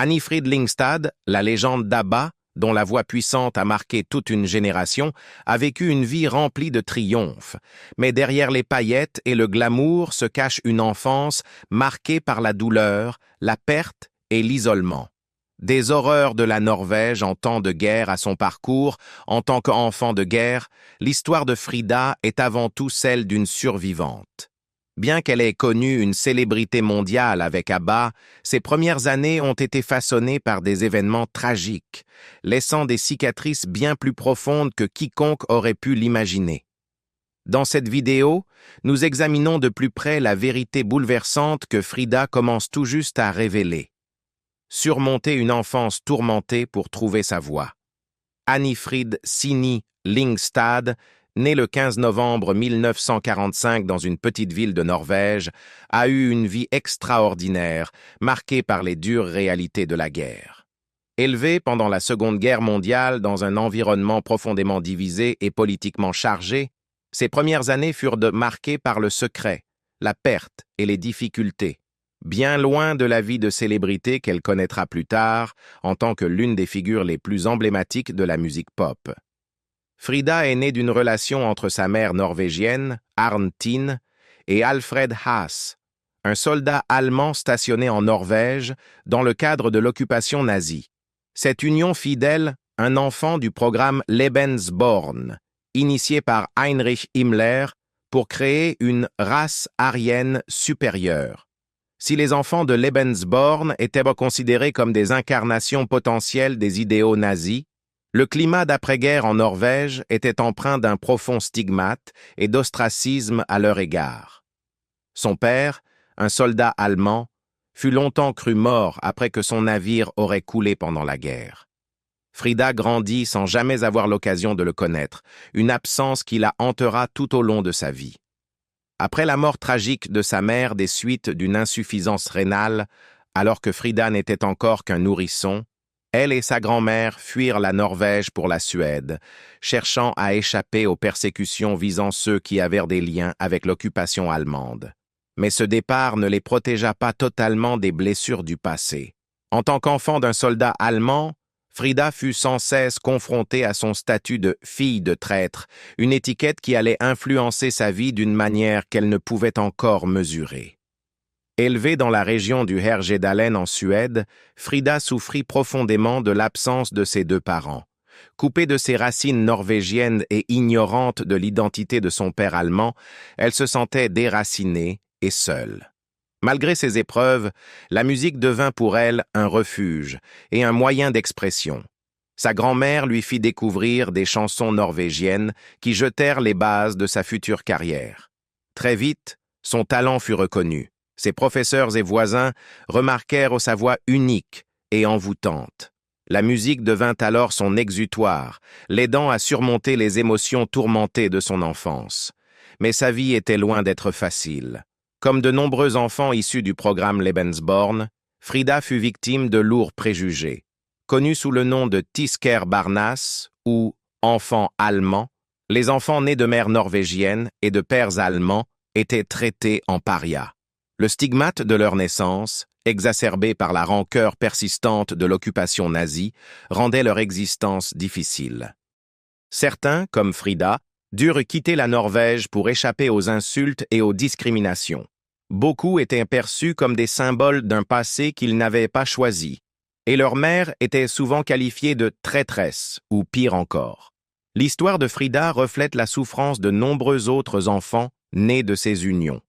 Annifrid Lyngstad, la légende d'ABBA, dont la voix puissante a marqué toute une génération, a vécu une vie remplie de triomphes. Mais derrière les paillettes et le glamour se cache une enfance marquée par la douleur, la perte et l'isolement. Des horreurs de la Norvège en temps de guerre à son parcours, en tant qu'enfant de guerre, l'histoire de Frida est avant tout celle d'une survivante. Bien qu'elle ait connu une célébrité mondiale avec ABBA, ses premières années ont été façonnées par des événements tragiques, laissant des cicatrices bien plus profondes que quiconque aurait pu l'imaginer. Dans cette vidéo, nous examinons de plus près la vérité bouleversante que Frida commence tout juste à révéler. Surmonter une enfance tourmentée pour trouver sa voie. Annifrid Sini Lyngstad, née le 15 novembre 1945 dans une petite ville de Norvège, a eu une vie extraordinaire, marquée par les dures réalités de la guerre. Élevée pendant la Seconde Guerre mondiale dans un environnement profondément divisé et politiquement chargé, ses premières années furent marquées par le secret, la perte et les difficultés, bien loin de la vie de célébrité qu'elle connaîtra plus tard en tant que l'une des figures les plus emblématiques de la musique pop. Frida est née d'une relation entre sa mère norvégienne, Arne Thin, et Alfred Haas, un soldat allemand stationné en Norvège dans le cadre de l'occupation nazie. Cette union fit d'elle un enfant du programme Lebensborn, initié par Heinrich Himmler pour créer une race aryenne supérieure. Si les enfants de Lebensborn étaient considérés comme des incarnations potentielles des idéaux nazis, le climat d'après-guerre en Norvège était empreint d'un profond stigmate et d'ostracisme à leur égard. Son père, un soldat allemand, fut longtemps cru mort après que son navire aurait coulé pendant la guerre. Frida grandit sans jamais avoir l'occasion de le connaître, une absence qui la hantera tout au long de sa vie. Après la mort tragique de sa mère des suites d'une insuffisance rénale, alors que Frida n'était encore qu'un nourrisson, elle et sa grand-mère fuirent la Norvège pour la Suède, cherchant à échapper aux persécutions visant ceux qui avaient des liens avec l'occupation allemande. Mais ce départ ne les protégea pas totalement des blessures du passé. En tant qu'enfant d'un soldat allemand, Frida fut sans cesse confrontée à son statut de fille de traître, une étiquette qui allait influencer sa vie d'une manière qu'elle ne pouvait encore mesurer. Élevée dans la région du Härjedalen en Suède, Frida souffrit profondément de l'absence de ses deux parents. Coupée de ses racines norvégiennes et ignorante de l'identité de son père allemand, elle se sentait déracinée et seule. Malgré ces épreuves, la musique devint pour elle un refuge et un moyen d'expression. Sa grand-mère lui fit découvrir des chansons norvégiennes qui jetèrent les bases de sa future carrière. Très vite, son talent fut reconnu. Ses professeurs et voisins remarquèrent sa voix unique et envoûtante. La musique devint alors son exutoire, l'aidant à surmonter les émotions tourmentées de son enfance. Mais sa vie était loin d'être facile. Comme de nombreux enfants issus du programme Lebensborn, Frida fut victime de lourds préjugés. Connue sous le nom de Tysker Barnas ou enfant allemand, les enfants nés de mères norvégiennes et de pères allemands étaient traités en parias. Le stigmate de leur naissance, exacerbé par la rancœur persistante de l'occupation nazie, rendait leur existence difficile. Certains, comme Frida, durent quitter la Norvège pour échapper aux insultes et aux discriminations. Beaucoup étaient perçus comme des symboles d'un passé qu'ils n'avaient pas choisi, et leur mère était souvent qualifiée de traîtresse, ou pire encore. L'histoire de Frida reflète la souffrance de nombreux autres enfants nés de ces unions.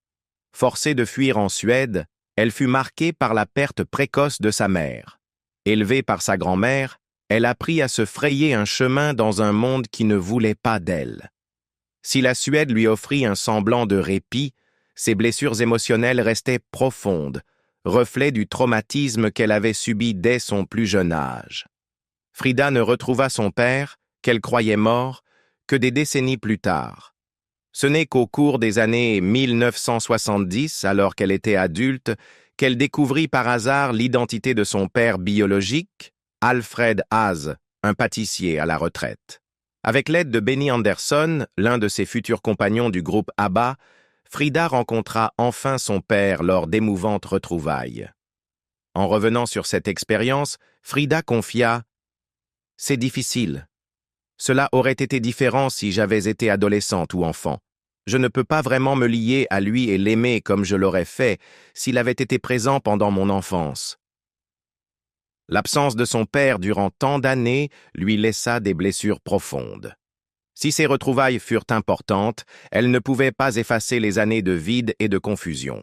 Forcée de fuir en Suède, elle fut marquée par la perte précoce de sa mère. Élevée par sa grand-mère, elle apprit à se frayer un chemin dans un monde qui ne voulait pas d'elle. Si la Suède lui offrit un semblant de répit, ses blessures émotionnelles restaient profondes, reflet du traumatisme qu'elle avait subi dès son plus jeune âge. Frida ne retrouva son père, qu'elle croyait mort, que des décennies plus tard. Ce n'est qu'au cours des années 1970, alors qu'elle était adulte, qu'elle découvrit par hasard l'identité de son père biologique, Alfred Haas, un pâtissier à la retraite. Avec l'aide de Benny Andersson, l'un de ses futurs compagnons du groupe ABBA, Frida rencontra enfin son père lors d'émouvantes retrouvailles. En revenant sur cette expérience, Frida confia « C'est difficile. Cela aurait été différent si j'avais été adolescente ou enfant. Je ne peux pas vraiment me lier à lui et l'aimer comme je l'aurais fait s'il avait été présent pendant mon enfance. » L'absence de son père durant tant d'années lui laissa des blessures profondes. Si ces retrouvailles furent importantes, elles ne pouvaient pas effacer les années de vide et de confusion.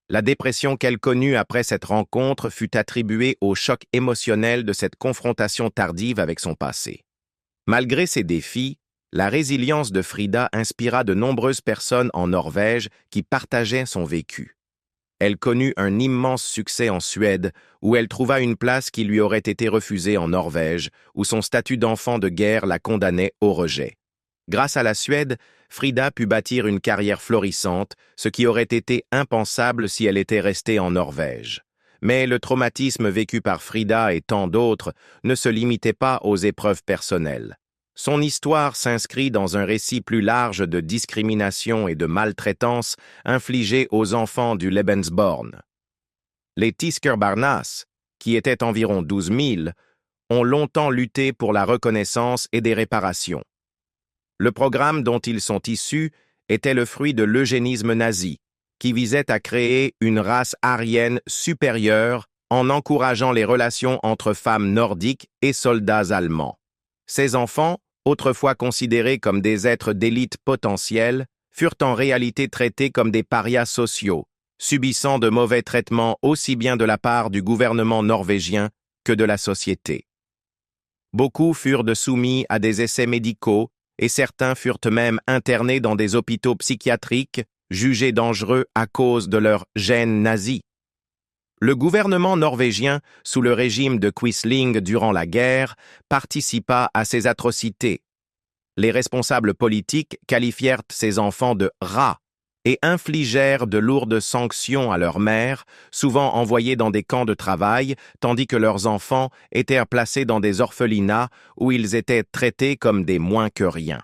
La dépression qu'elle connut après cette rencontre fut attribuée au choc émotionnel de cette confrontation tardive avec son passé. Malgré ces défis, la résilience de Frida inspira de nombreuses personnes en Norvège qui partageaient son vécu. Elle connut un immense succès en Suède, où elle trouva une place qui lui aurait été refusée en Norvège, où son statut d'enfant de guerre la condamnait au rejet. Grâce à la Suède, Frida put bâtir une carrière florissante, ce qui aurait été impensable si elle était restée en Norvège. Mais le traumatisme vécu par Frida et tant d'autres ne se limitait pas aux épreuves personnelles. Son histoire s'inscrit dans un récit plus large de discrimination et de maltraitance infligées aux enfants du Lebensborn. Les Tiskerbarnas, qui étaient environ 12 000, ont longtemps lutté pour la reconnaissance et des réparations. Le programme dont ils sont issus était le fruit de l'eugénisme nazi, qui visait à créer une race aryenne supérieure en encourageant les relations entre femmes nordiques et soldats allemands. Ces enfants, autrefois considérés comme des êtres d'élite potentiels, furent en réalité traités comme des parias sociaux, subissant de mauvais traitements aussi bien de la part du gouvernement norvégien que de la société. Beaucoup furent soumis à des essais médicaux et certains furent même internés dans des hôpitaux psychiatriques jugés dangereux à cause de leur gène nazi. Le gouvernement norvégien, sous le régime de Quisling durant la guerre, participa à ces atrocités. Les responsables politiques qualifièrent ces enfants de rats et infligèrent de lourdes sanctions à leurs mères, souvent envoyées dans des camps de travail, tandis que leurs enfants étaient placés dans des orphelinats où ils étaient traités comme des moins que rien.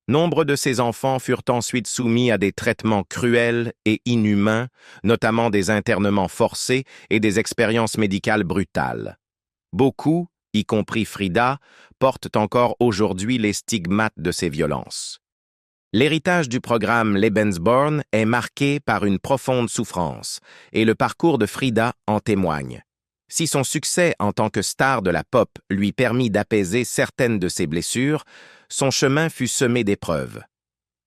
Nombre de ces enfants furent ensuite soumis à des traitements cruels et inhumains, notamment des internements forcés et des expériences médicales brutales. Beaucoup, y compris Frida, portent encore aujourd'hui les stigmates de ces violences. L'héritage du programme Lebensborn est marqué par une profonde souffrance, et le parcours de Frida en témoigne. Si son succès en tant que star de la pop lui permit d'apaiser certaines de ses blessures, son chemin fut semé d'épreuves.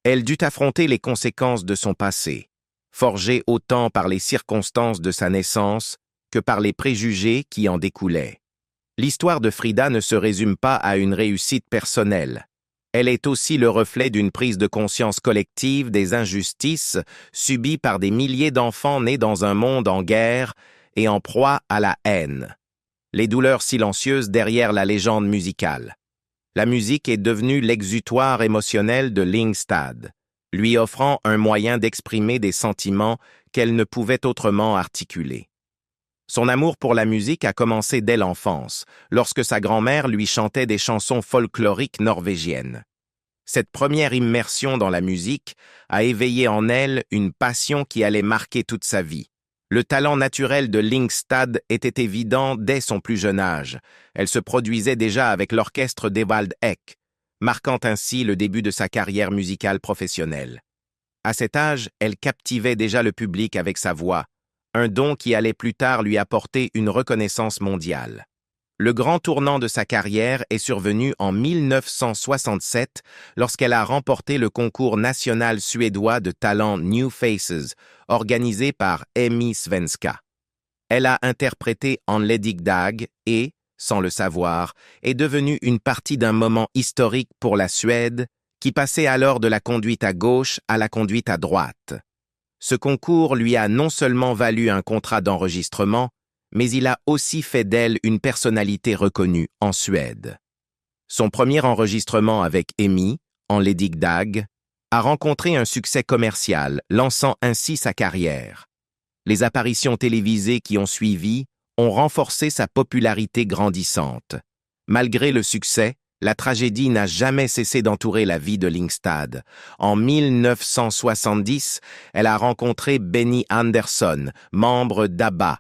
Elle dut affronter les conséquences de son passé, forgées autant par les circonstances de sa naissance que par les préjugés qui en découlaient. L'histoire de Frida ne se résume pas à une réussite personnelle. Elle est aussi le reflet d'une prise de conscience collective des injustices subies par des milliers d'enfants nés dans un monde en guerre et en proie à la haine. Les douleurs silencieuses derrière la légende musicale. La musique est devenue l'exutoire émotionnel de Lyngstad, lui offrant un moyen d'exprimer des sentiments qu'elle ne pouvait autrement articuler. Son amour pour la musique a commencé dès l'enfance, lorsque sa grand-mère lui chantait des chansons folkloriques norvégiennes. Cette première immersion dans la musique a éveillé en elle une passion qui allait marquer toute sa vie. Le talent naturel de Lyngstad était évident dès son plus jeune âge. Elle se produisait déjà avec l'orchestre d'Evald Eck, marquant ainsi le début de sa carrière musicale professionnelle. À cet âge, elle captivait déjà le public avec sa voix, un don qui allait plus tard lui apporter une reconnaissance mondiale. Le grand tournant de sa carrière est survenu en 1967 lorsqu'elle a remporté le concours national suédois de talent New Faces, organisé par Emi Svenska. Elle a interprété En ledig dag et, sans le savoir, est devenue une partie d'un moment historique pour la Suède, qui passait alors de la conduite à gauche à la conduite à droite. Ce concours lui a non seulement valu un contrat d'enregistrement, mais il a aussi fait d'elle une personnalité reconnue en Suède. Son premier enregistrement avec Emi, En ledig dag, a rencontré un succès commercial, lançant ainsi sa carrière. Les apparitions télévisées qui ont suivi ont renforcé sa popularité grandissante. Malgré le succès, la tragédie n'a jamais cessé d'entourer la vie de Lyngstad. En 1970, elle a rencontré Benny Andersson, membre d'ABBA.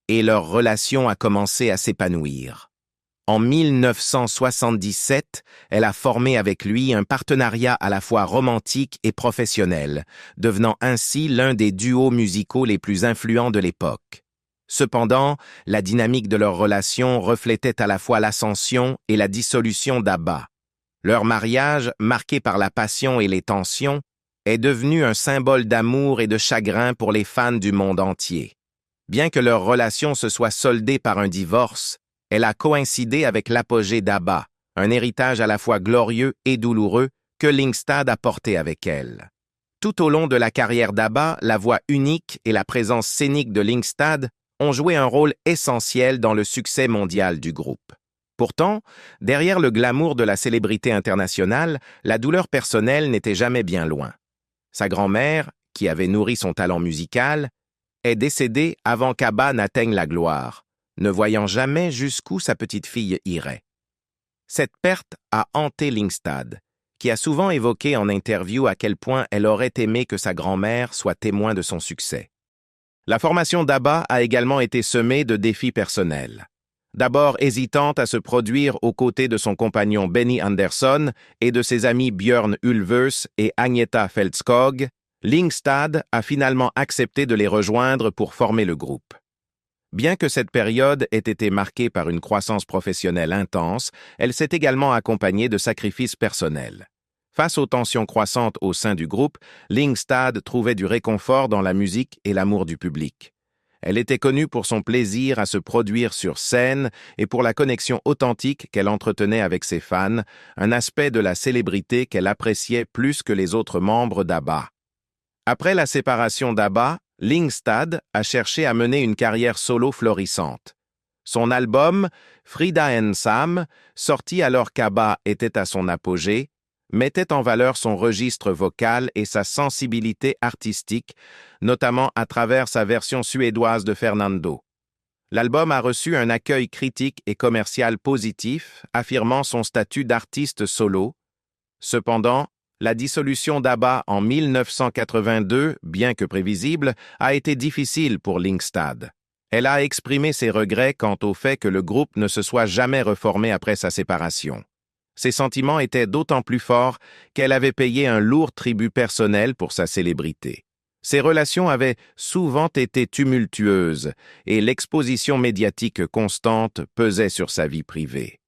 et leur relation a commencé à s'épanouir. En 1977, elle a formé avec lui un partenariat à la fois romantique et professionnel, devenant ainsi l'un des duos musicaux les plus influents de l'époque. Cependant, la dynamique de leur relation reflétait à la fois l'ascension et la dissolution d'ABBA. Leur mariage, marqué par la passion et les tensions, est devenu un symbole d'amour et de chagrin pour les fans du monde entier. Bien que leur relation se soit soldée par un divorce, elle a coïncidé avec l'apogée d'ABBA, un héritage à la fois glorieux et douloureux que Lyngstad a porté avec elle. Tout au long de la carrière d'ABBA, la voix unique et la présence scénique de Lyngstad ont joué un rôle essentiel dans le succès mondial du groupe. Pourtant, derrière le glamour de la célébrité internationale, la douleur personnelle n'était jamais bien loin. Sa grand-mère, qui avait nourri son talent musical, est décédée avant qu'ABBA n'atteigne la gloire, ne voyant jamais jusqu'où sa petite-fille irait. Cette perte a hanté Lyngstad, qui a souvent évoqué en interview à quel point elle aurait aimé que sa grand-mère soit témoin de son succès. La formation d'ABBA a également été semée de défis personnels. D'abord hésitante à se produire aux côtés de son compagnon Benny Andersson et de ses amis Björn Ulvaeus et Agneta Fältskog, Lyngstad a finalement accepté de les rejoindre pour former le groupe. Bien que cette période ait été marquée par une croissance professionnelle intense, elle s'est également accompagnée de sacrifices personnels. Face aux tensions croissantes au sein du groupe, Lyngstad trouvait du réconfort dans la musique et l'amour du public. Elle était connue pour son plaisir à se produire sur scène et pour la connexion authentique qu'elle entretenait avec ses fans, un aspect de la célébrité qu'elle appréciait plus que les autres membres d'ABBA. Après la séparation d'ABBA, Lyngstad a cherché à mener une carrière solo florissante. Son album, Frida and Sam, sorti alors qu'ABBA était à son apogée, mettait en valeur son registre vocal et sa sensibilité artistique, notamment à travers sa version suédoise de Fernando. L'album a reçu un accueil critique et commercial positif, affirmant son statut d'artiste solo. Cependant, la dissolution d'ABBA en 1982, bien que prévisible, a été difficile pour Lyngstad. Elle a exprimé ses regrets quant au fait que le groupe ne se soit jamais reformé après sa séparation. Ses sentiments étaient d'autant plus forts qu'elle avait payé un lourd tribut personnel pour sa célébrité. Ses relations avaient souvent été tumultueuses et l'exposition médiatique constante pesait sur sa vie privée.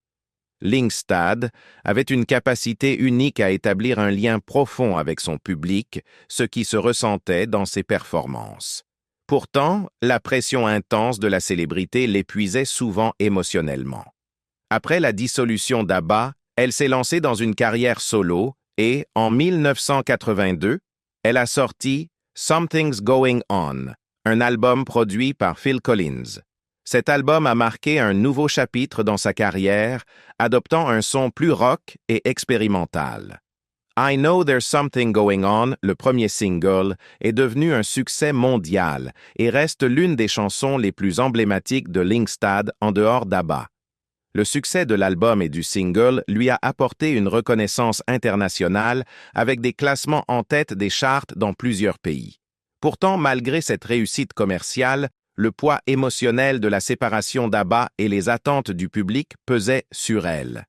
Lyngstad avait une capacité unique à établir un lien profond avec son public, ce qui se ressentait dans ses performances. Pourtant, la pression intense de la célébrité l'épuisait souvent émotionnellement. Après la dissolution d'ABBA, elle s'est lancée dans une carrière solo et, en 1982, elle a sorti Something's Going On, un album produit par Phil Collins. Cet album a marqué un nouveau chapitre dans sa carrière, adoptant un son plus rock et expérimental. I Know There's Something Going On, le premier single, est devenu un succès mondial et reste l'une des chansons les plus emblématiques de Lyngstad en dehors d'ABBA. Le succès de l'album et du single lui a apporté une reconnaissance internationale avec des classements en tête des charts dans plusieurs pays. Pourtant, malgré cette réussite commerciale, le poids émotionnel de la séparation d'ABBA et les attentes du public pesaient sur elle.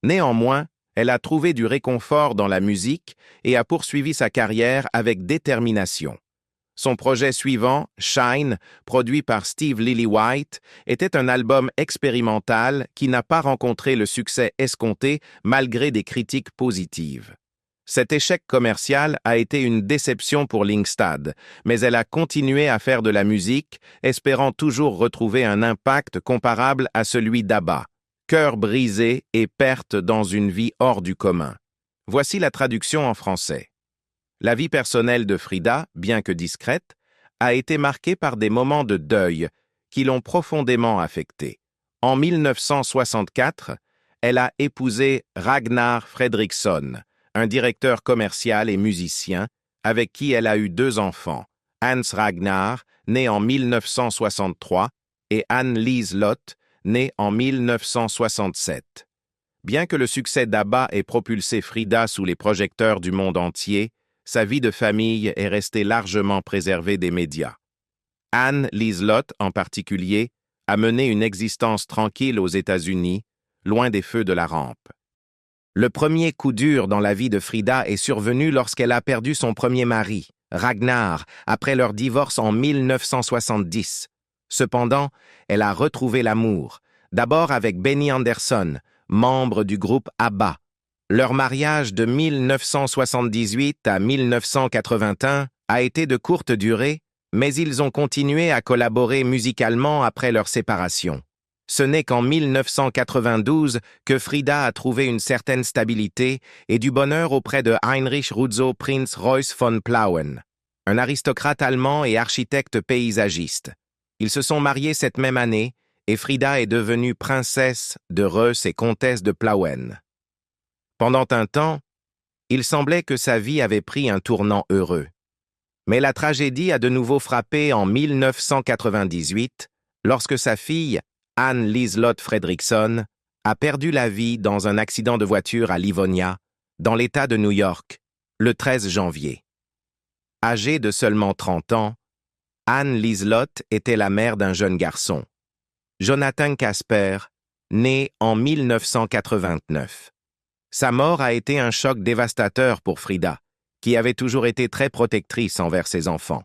Néanmoins, elle a trouvé du réconfort dans la musique et a poursuivi sa carrière avec détermination. Son projet suivant, Shine, produit par Steve Lillywhite, était un album expérimental qui n'a pas rencontré le succès escompté malgré des critiques positives. Cet échec commercial a été une déception pour Lyngstad, mais elle a continué à faire de la musique, espérant toujours retrouver un impact comparable à celui d'ABBA. Cœur brisé et perte dans une vie hors du commun. Voici la traduction en français. La vie personnelle de Frida, bien que discrète, a été marquée par des moments de deuil qui l'ont profondément affectée. En 1964, elle a épousé Ragnar Fredriksson, un directeur commercial et musicien, avec qui elle a eu 2 enfants, Hans Ragnar, né en 1963, et Anne-Lise Lott, née en 1967. Bien que le succès d'ABBA ait propulsé Frida sous les projecteurs du monde entier, sa vie de famille est restée largement préservée des médias. Anne Liselott, en particulier, a mené une existence tranquille aux États-Unis, loin des feux de la rampe. Le premier coup dur dans la vie de Frida est survenu lorsqu'elle a perdu son premier mari, Ragnar, après leur divorce en 1970. Cependant, elle a retrouvé l'amour, d'abord avec Benny Andersson, membre du groupe ABBA. Leur mariage de 1978 à 1981 a été de courte durée, mais ils ont continué à collaborer musicalement après leur séparation. Ce n'est qu'en 1992 que Frida a trouvé une certaine stabilité et du bonheur auprès de Heinrich Rudzow Prinz Reuss von Plauen, un aristocrate allemand et architecte paysagiste. Ils se sont mariés cette même année et Frida est devenue princesse de Reuss et comtesse de Plauen. Pendant un temps, il semblait que sa vie avait pris un tournant heureux. Mais la tragédie a de nouveau frappé en 1998, lorsque sa fille, Anne Liselott Fredriksson, a perdu la vie dans un accident de voiture à Livonia, dans l'État de New York, le 13 janvier. Âgée de seulement 30 ans, Anne Liselott était la mère d'un jeune garçon, Jonathan Kasper, né en 1989. Sa mort a été un choc dévastateur pour Frida, qui avait toujours été très protectrice envers ses enfants.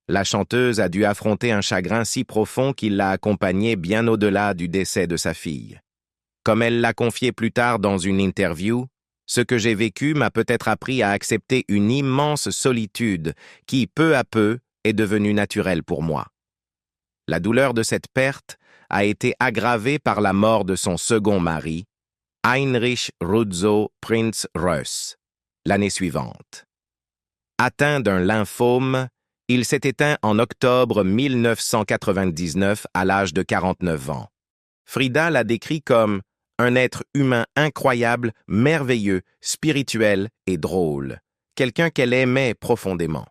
La chanteuse a dû affronter un chagrin si profond qu'il l'a accompagnée bien au-delà du décès de sa fille. Comme elle l'a confié plus tard dans une interview, « Ce que j'ai vécu m'a peut-être appris à accepter une immense solitude qui, peu à peu, est devenue naturelle pour moi. » La douleur de cette perte a été aggravée par la mort de son second mari, Heinrich Rudzow Prinz Reuss, l'année suivante. Atteint d'un lymphome, il s'est éteint en octobre 1999 à l'âge de 49 ans. Frida l'a décrit comme un être humain incroyable, merveilleux, spirituel et drôle, quelqu'un qu'elle aimait profondément.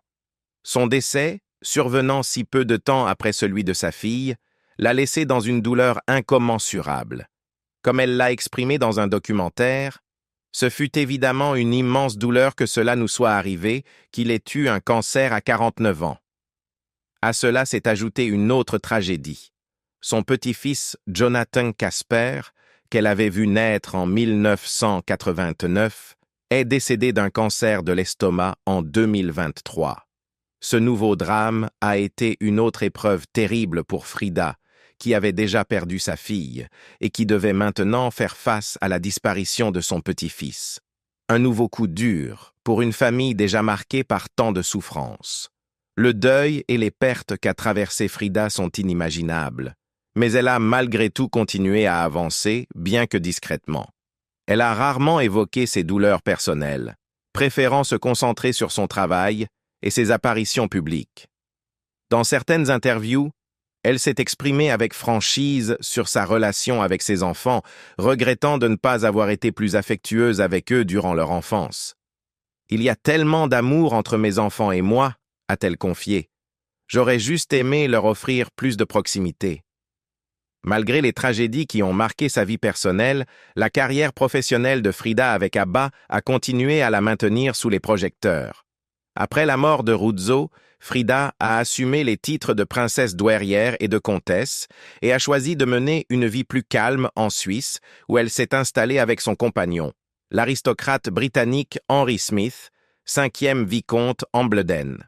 Son décès, survenant si peu de temps après celui de sa fille, l'a laissée dans une douleur incommensurable. Comme elle l'a exprimé dans un documentaire, ce fut évidemment une immense douleur que cela nous soit arrivé, qu'il ait eu un cancer à 49 ans. À cela s'est ajoutée une autre tragédie. Son petit-fils Jonathan Kasper, qu'elle avait vu naître en 1989, est décédé d'un cancer de l'estomac en 2023. Ce nouveau drame a été une autre épreuve terrible pour Frida, qui avait déjà perdu sa fille et qui devait maintenant faire face à la disparition de son petit-fils. Un nouveau coup dur pour une famille déjà marquée par tant de souffrances. Le deuil et les pertes qu'a traversées Frida sont inimaginables, mais elle a malgré tout continué à avancer, bien que discrètement. Elle a rarement évoqué ses douleurs personnelles, préférant se concentrer sur son travail et ses apparitions publiques. Dans certaines interviews, elle s'est exprimée avec franchise sur sa relation avec ses enfants, regrettant de ne pas avoir été plus affectueuse avec eux durant leur enfance. « Il y a tellement d'amour entre mes enfants et moi », a-t-elle confié. « J'aurais juste aimé leur offrir plus de proximité. » Malgré les tragédies qui ont marqué sa vie personnelle, la carrière professionnelle de Frida avec ABBA a continué à la maintenir sous les projecteurs. Après la mort de Rudzow, Frida a assumé les titres de princesse douairière et de comtesse et a choisi de mener une vie plus calme en Suisse, où elle s'est installée avec son compagnon, l'aristocrate britannique Henry Smith, 5e vicomte Hambledon.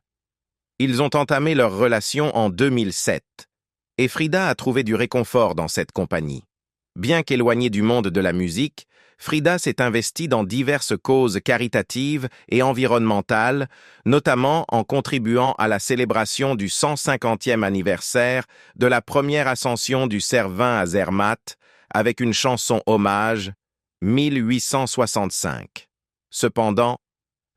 Ils ont entamé leur relation en 2007, et Frida a trouvé du réconfort dans cette compagnie. Bien qu'éloignée du monde de la musique, Frida s'est investie dans diverses causes caritatives et environnementales, notamment en contribuant à la célébration du 150e anniversaire de la première ascension du Cervin à Zermatt avec une chanson hommage, 1865. Cependant,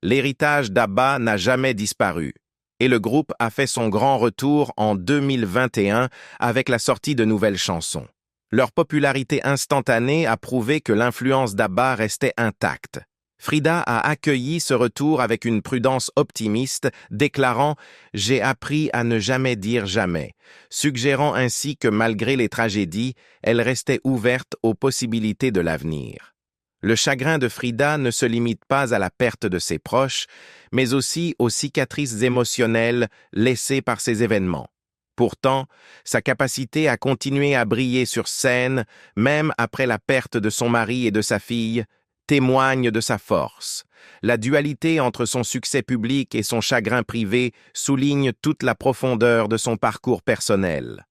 l'héritage d'ABBA n'a jamais disparu, et le groupe a fait son grand retour en 2021 avec la sortie de nouvelles chansons. Leur popularité instantanée a prouvé que l'influence d'ABBA restait intacte. Frida a accueilli ce retour avec une prudence optimiste, déclarant « J'ai appris à ne jamais dire jamais », suggérant ainsi que malgré les tragédies, elle restait ouverte aux possibilités de l'avenir. Le chagrin de Frida ne se limite pas à la perte de ses proches, mais aussi aux cicatrices émotionnelles laissées par ces événements. Pourtant, sa capacité à continuer à briller sur scène, même après la perte de son mari et de sa fille, témoigne de sa force. La dualité entre son succès public et son chagrin privé souligne toute la profondeur de son parcours personnel.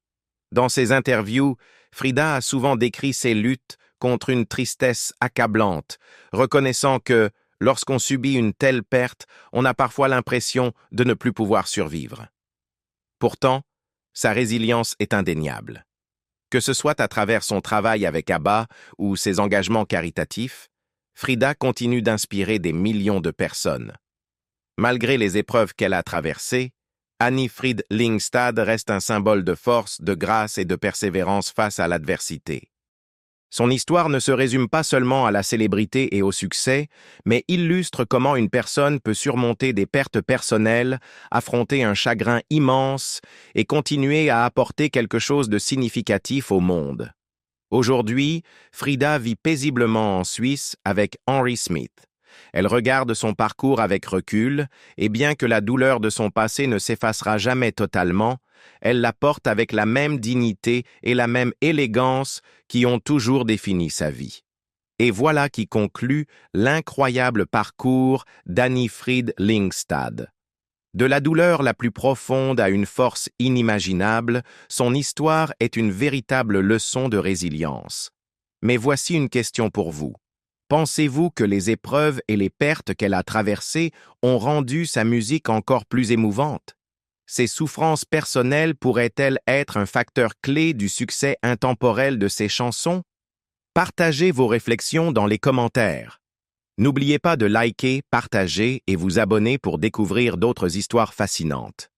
Dans ses interviews, Frida a souvent décrit ses luttes contre une tristesse accablante, reconnaissant que, lorsqu'on subit une telle perte, on a parfois l'impression de ne plus pouvoir survivre. Pourtant, sa résilience est indéniable. Que ce soit à travers son travail avec ABBA ou ses engagements caritatifs, Frida continue d'inspirer des millions de personnes. Malgré les épreuves qu'elle a traversées, Anni-Frid Lyngstad reste un symbole de force, de grâce et de persévérance face à l'adversité. Son histoire ne se résume pas seulement à la célébrité et au succès, mais illustre comment une personne peut surmonter des pertes personnelles, affronter un chagrin immense et continuer à apporter quelque chose de significatif au monde. Aujourd'hui, Frida vit paisiblement en Suisse avec Henry Smith. Elle regarde son parcours avec recul, et bien que la douleur de son passé ne s'effacera jamais totalement, elle la porte avec la même dignité et la même élégance qui ont toujours défini sa vie. Et voilà qui conclut l'incroyable parcours d'Anni-Frid Lyngstad. De la douleur la plus profonde à une force inimaginable, son histoire est une véritable leçon de résilience. Mais voici une question pour vous. Pensez-vous que les épreuves et les pertes qu'elle a traversées ont rendu sa musique encore plus émouvante? Ses souffrances personnelles pourraient-elles être un facteur clé du succès intemporel de ses chansons? Partagez vos réflexions dans les commentaires. N'oubliez pas de liker, partager et vous abonner pour découvrir d'autres histoires fascinantes.